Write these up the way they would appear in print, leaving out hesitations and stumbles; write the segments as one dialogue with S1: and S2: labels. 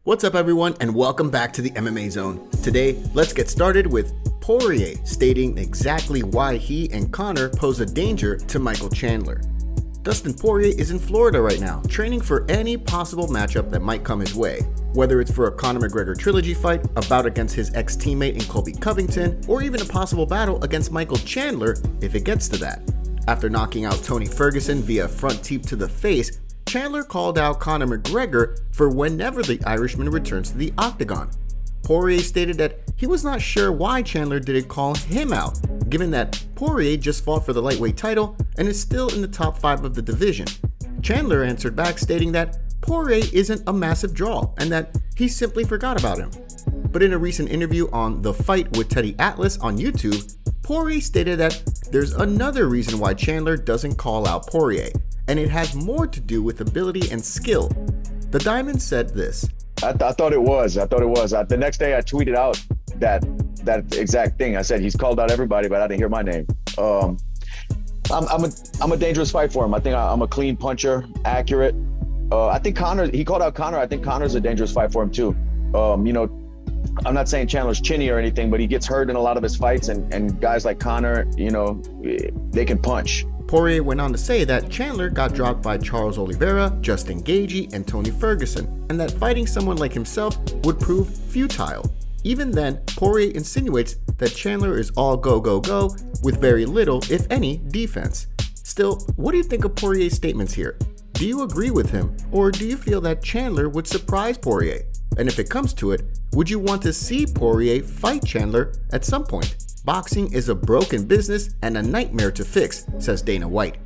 S1: What's up everyone, and welcome back to the MMA Zone. Today, let's get started with Poirier stating exactly why he and Conor pose a danger to Michael Chandler. Dustin Poirier is in Florida right now, training for any possible matchup that might come his way. Whether it's for a Conor McGregor trilogy fight, a bout against his ex-teammate in Colby Covington, or even a possible battle against Michael Chandler if it gets to that. After knocking out Tony Ferguson via front teep to the face, Chandler called out Conor McGregor for whenever the Irishman returns to the octagon. Poirier stated that he was not sure why Chandler didn't call him out, given that Poirier just fought for the lightweight title and is still in the top 5 of the division. Chandler answered back stating that Poirier isn't a massive draw and that he simply forgot about him. But in a recent interview on The Fight with Teddy Atlas on YouTube, Poirier stated that there's another reason why Chandler doesn't call out Poirier, and it has more to do with ability and skill. The Diamond said this.
S2: I thought it was. The next day I tweeted out that exact thing. I said he's called out everybody, but I didn't hear my name. I'm a dangerous fight for him. I think I'm a clean puncher, accurate. I think he called out Conor. I think Conor's a dangerous fight for him too. I'm not saying Chandler's chinny or anything, but he gets hurt in a lot of his fights, and guys like Conor, they can punch.
S1: Poirier went on to say that Chandler got dropped by Charles Oliveira, Justin Gaethje, and Tony Ferguson, and that fighting someone like himself would prove futile. Even then, Poirier insinuates that Chandler is all go, go, go, with very little, if any, defense. Still, what do you think of Poirier's statements here? Do you agree with him, or do you feel that Chandler would surprise Poirier? And if it comes to it, would you want to see Poirier fight Chandler at some point? Boxing is a broken business and a nightmare to fix, says Dana White.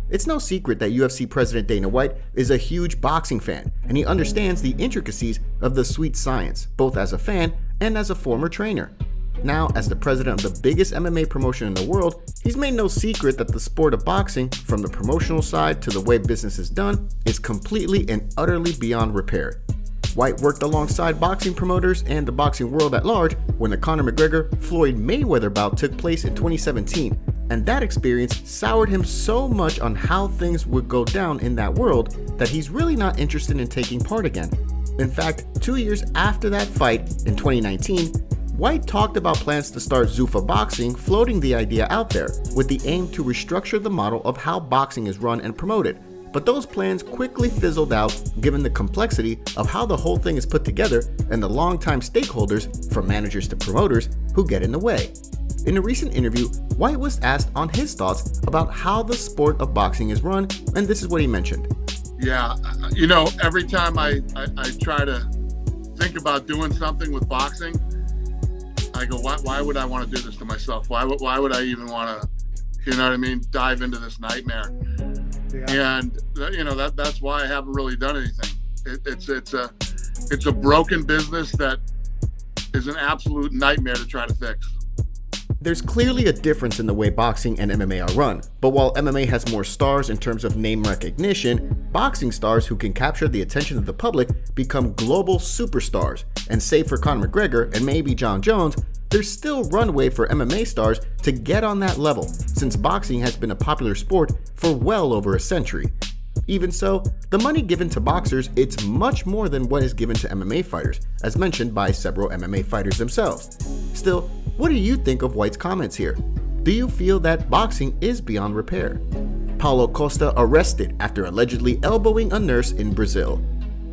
S1: It's no secret that UFC President Dana White is a huge boxing fan, and he understands the intricacies of the sweet science, both as a fan and as a former trainer. Now, as the president of the biggest MMA promotion in the world, he's made no secret that the sport of boxing, from the promotional side to the way business is done, is completely and utterly beyond repair. White worked alongside boxing promoters and the boxing world at large when the Conor McGregor-Floyd Mayweather bout took place in 2017, and that experience soured him so much on how things would go down in that world that he's really not interested in taking part again. In fact, 2 years after that fight, in 2019, White talked about plans to start Zuffa Boxing, floating the idea out there with the aim to restructure the model of how boxing is run and promoted. But those plans quickly fizzled out given the complexity of how the whole thing is put together and the longtime stakeholders, from managers to promoters, who get in the way. In a recent interview, White was asked on his thoughts about how the sport of boxing is run, and this is what he mentioned.
S3: Yeah, every time I try to think about doing something with boxing, I go, why would I want to do this to myself? Why would I even want to, dive into this nightmare? Yeah. And that's why I haven't really done anything. It's a broken business that is an absolute nightmare to try to fix.
S1: There's clearly a difference in the way boxing and MMA are run, but while MMA has more stars in terms of name recognition, boxing stars who can capture the attention of the public become global superstars, and save for Conor McGregor and maybe Jon Jones, there's still runway for MMA stars to get on that level, since boxing has been a popular sport for well over a century. Even so, the money given to boxers, it's much more than what is given to MMA fighters, as mentioned by several MMA fighters themselves. Still, what do you think of White's comments here? Do you feel that boxing is beyond repair? Paulo Costa arrested after allegedly elbowing a nurse in Brazil.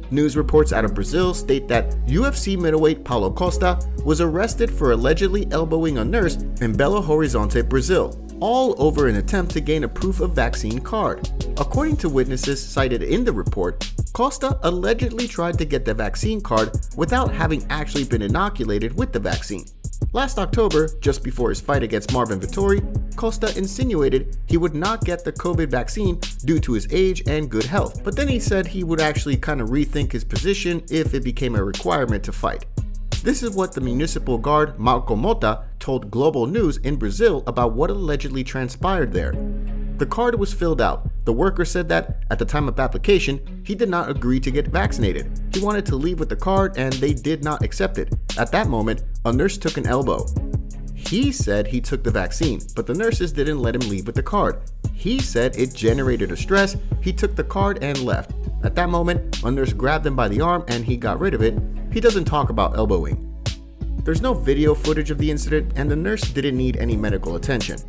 S1: News reports out of Brazil state that UFC middleweight Paulo Costa was arrested for allegedly elbowing a nurse in Belo Horizonte, Brazil, all over an attempt to gain a proof of vaccine card. According to witnesses cited in the report, Costa allegedly tried to get the vaccine card without having actually been inoculated with the vaccine. Last October, just before his fight against Marvin Vettori, Costa insinuated he would not get the COVID vaccine due to his age and good health, but then he said he would actually kind of rethink his position if it became a requirement to fight. This is what the municipal guard Marco Mota told Global News in Brazil about what allegedly transpired there. The card was filled out. The worker said that, at the time of application, he did not agree to get vaccinated. He wanted to leave with the card and they did not accept it. At that moment, a nurse took an elbow. He said he took the vaccine, but the nurses didn't let him leave with the card. He said it generated a stress, he took the card and left. At that moment, a nurse grabbed him by the arm and he got rid of it. he doesn't talk about elbowing. There's no video footage of the incident, and the nurse didn't need any medical attention.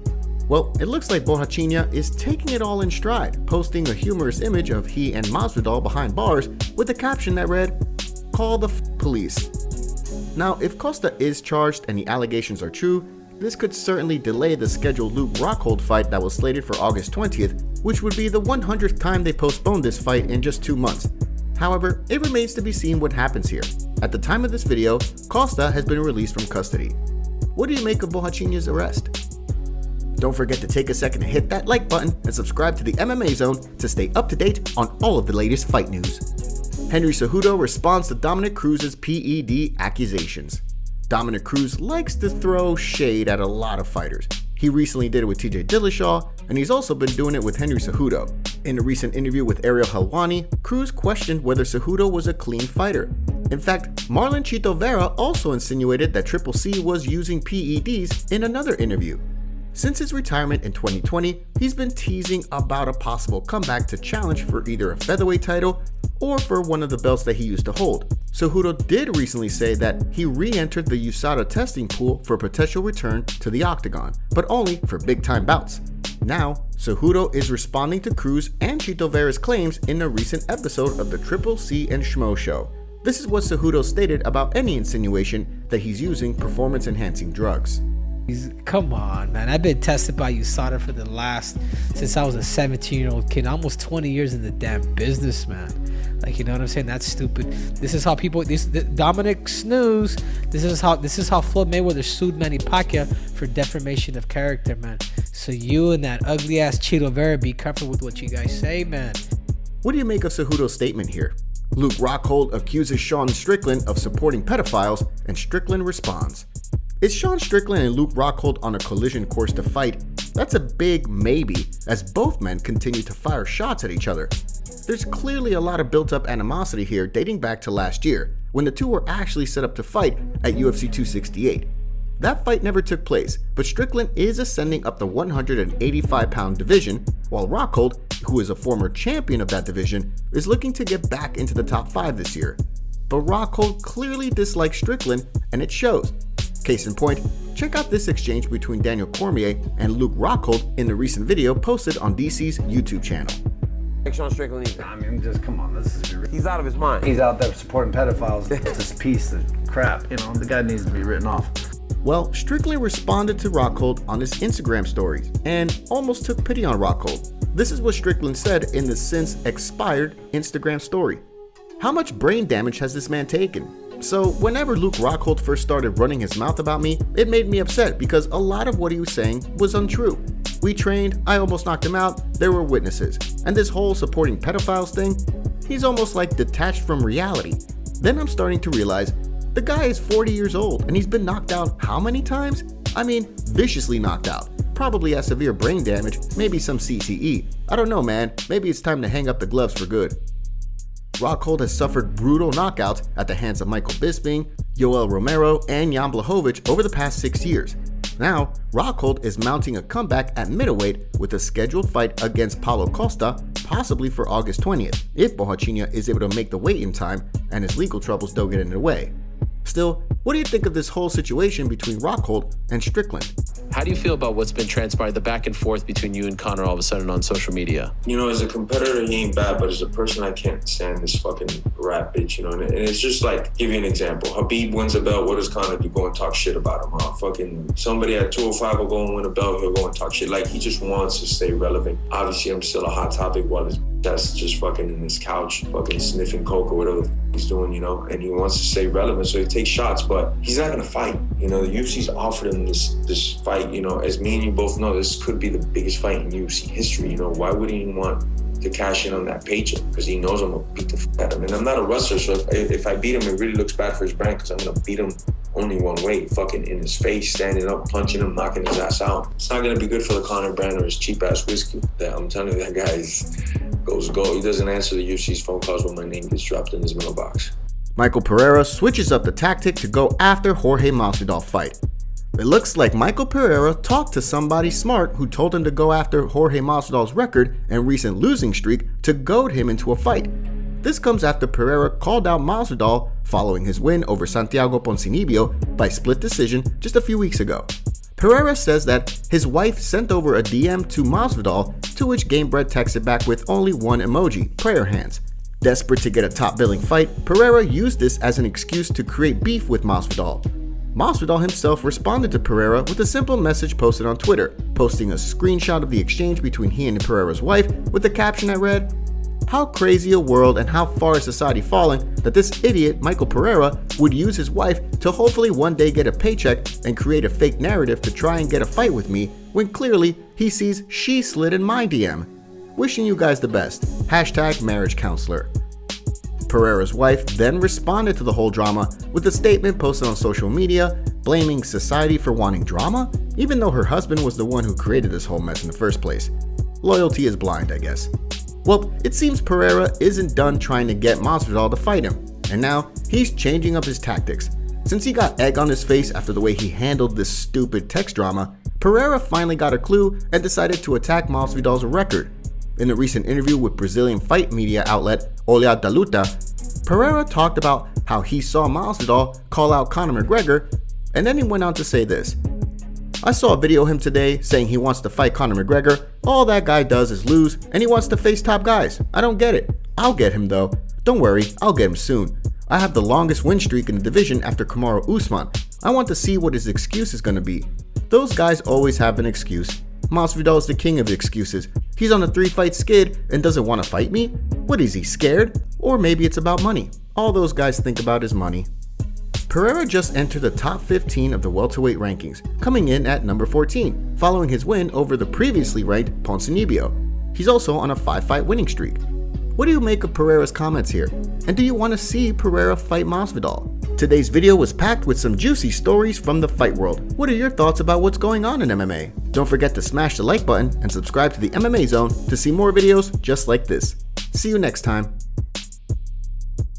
S1: Well, it looks like Borrachinha is taking it all in stride, posting a humorous image of he and Masvidal behind bars with a caption that read, "Call the police." Now, if Costa is charged and the allegations are true, this could certainly delay the scheduled Luke Rockhold fight that was slated for August 20th, which would be the 100th time they postponed this fight in just 2 months. However, it remains to be seen what happens here. At the time of this video, Costa has been released from custody. What do you make of Borrachinha's arrest? Don't forget to take a second to hit that like button and subscribe to the MMA Zone to stay up to date on all of the latest fight news. Henry Cejudo responds to Dominick Cruz's PED accusations. Dominick Cruz likes to throw shade at a lot of fighters. He recently did it with TJ Dillashaw, and he's also been doing it with Henry Cejudo. In a recent interview with Ariel Helwani, Cruz questioned whether Cejudo was a clean fighter. In fact, Marlon Chito Vera also insinuated that Triple C was using PEDs in another interview. Since his retirement in 2020, he's been teasing about a possible comeback to challenge for either a featherweight title or for one of the belts that he used to hold. Cejudo did recently say that he re-entered the USADA testing pool for a potential return to the octagon, but only for big-time bouts. Now, Cejudo is responding to Cruz and Chito Vera's claims in a recent episode of the Triple C and Schmo show. This is what Cejudo stated about any insinuation that he's using performance-enhancing drugs.
S4: Come on, man. I've been tested by USADA since I was a 17-year-old kid, almost 20 years in the damn business, man. Like, you know what I'm saying? That's stupid. This is how people, Dominick snooze. This is how Floyd Mayweather sued Manny Pacquiao for defamation of character, man. So you and that ugly ass Chito Vera, be careful with what you guys say, man.
S1: What do you make of Cejudo's statement here? Luke Rockhold accuses Sean Strickland of supporting pedophiles, and Strickland responds. Is Sean Strickland and Luke Rockhold on a collision course to fight? That's a big maybe, as both men continue to fire shots at each other. There's clearly a lot of built-up animosity here dating back to last year, when the two were actually set up to fight at UFC 268. That fight never took place, but Strickland is ascending up the 185-pound division, while Rockhold, who is a former champion of that division, is looking to get back into the top 5 this year. But Rockhold clearly dislikes Strickland, and it shows. Case in point, check out this exchange between Daniel Cormier and Luke Rockhold in the recent video posted on DC's YouTube channel.
S5: Sean Strickland, I mean, just come on, he's out of his mind. He's out there supporting pedophiles. It's this piece of crap, you know, the guy needs to be written off.
S1: Well, Strickland responded to Rockhold on his Instagram stories and almost took pity on Rockhold. This is what Strickland said in the since expired Instagram story. How much brain damage has this man taken? So whenever Luke Rockhold first started running his mouth about me, it made me upset because a lot of what he was saying was untrue. We trained, I almost knocked him out, there were witnesses. And this whole supporting pedophiles thing, he's almost like detached from reality. Then I'm starting to realize the guy is 40 years old and he's been knocked out how many times? I mean, viciously knocked out. Probably has severe brain damage, maybe some CTE. I don't know, man, maybe it's time to hang up the gloves for good. Rockhold has suffered brutal knockouts at the hands of Michael Bisping, Yoel Romero, and Jan Blachowicz over the past 6 years. Now, Rockhold is mounting a comeback at middleweight with a scheduled fight against Paulo Costa, possibly for August 20th, if Borrachinha is able to make the weight in time and his legal troubles don't get in the way. Still, what do you think of this whole situation between Rockhold and Strickland?
S6: How do you feel about what's been transpired, the back and forth between you and Conor all of a sudden on social media?
S7: You know, as a competitor, he ain't bad, but as a person, I can't stand this fucking rat bitch, you know? And it's just like, give you an example. Habib wins a belt, what does Conor do? Go and talk shit about him, huh? Fucking somebody at 205 will go and win a belt, he'll go and talk shit. Like, he just wants to stay relevant. Obviously, I'm still a hot topic while his that's just fucking in his couch, fucking sniffing coke or whatever he's doing, you know, and he wants to stay relevant, so he takes shots, but he's not gonna fight. You know, the UFC's offered him this fight, you know, as me and you both know, this could be the biggest fight in UFC history, you know. Why would he want to cash in on that paycheck? Because he knows I'm gonna beat the fuck out of him. And I'm not a wrestler, so if I beat him, it really looks bad for his brand, because I'm gonna beat him only one way, fucking in his face, standing up, punching him, knocking his ass out. It's not gonna be good for the Conor brand or his cheap ass whiskey. I'm telling you, that guy goes go. He doesn't answer the UFC's phone calls when my name gets dropped in his mailbox.
S1: Michael Pereira switches up the tactic to go after Jorge Masvidal fight. It looks like Michael Pereira talked to somebody smart who told him to go after Jorge Masvidal's record and recent losing streak to goad him into a fight. This comes after Pereira called out Masvidal following his win over Santiago Ponzinibbio by split decision just a few weeks ago. Pereira says that his wife sent over a DM to Masvidal, to which Gamebred texted back with only one emoji, prayer hands. Desperate to get a top-billing fight, Pereira used this as an excuse to create beef with Masvidal. Masvidal himself responded to Pereira with a simple message posted on Twitter, posting a screenshot of the exchange between he and Pereira's wife with the caption that read, "How crazy a world and how far is society falling that this idiot, Michael Pereira, would use his wife to hopefully one day get a paycheck and create a fake narrative to try and get a fight with me when clearly he sees she slid in my DM. Wishing you guys the best. #marriage counselor." Pereira's wife then responded to the whole drama with a statement posted on social media, blaming society for wanting drama, even though her husband was the one who created this whole mess in the first place. Loyalty is blind, I guess. Well, it seems Pereira isn't done trying to get Masvidal to fight him, and now he's changing up his tactics. Since he got egg on his face after the way he handled this stupid text drama, Pereira finally got a clue and decided to attack Masvidal's record. In a recent interview with Brazilian fight media outlet Olhar da Luta, Pereira talked about how he saw Masvidal call out Conor McGregor, and then he went on to say this: "I saw a video of him today saying he wants to fight Conor McGregor. All that guy does is lose, and he wants to face top guys. I don't get it. I'll get him though. Don't worry, I'll get him soon. I have the longest win streak in the division after Kamaru Usman. I want to see what his excuse is going to be. Those guys always have an excuse. Masvidal is the king of excuses. He's on a 3-fight skid and doesn't want to fight me? What is he, scared? Or maybe it's about money. All those guys think about is money." Pereira just entered the top 15 of the welterweight rankings, coming in at number 14, following his win over the previously ranked Ponzinibbio. He's also on a 5-fight winning streak. What do you make of Pereira's comments here? And do you want to see Pereira fight Masvidal? Today's video was packed with some juicy stories from the fight world. What are your thoughts about what's going on in MMA? Don't forget to smash the like button and subscribe to the MMA Zone to see more videos just like this. See you next time.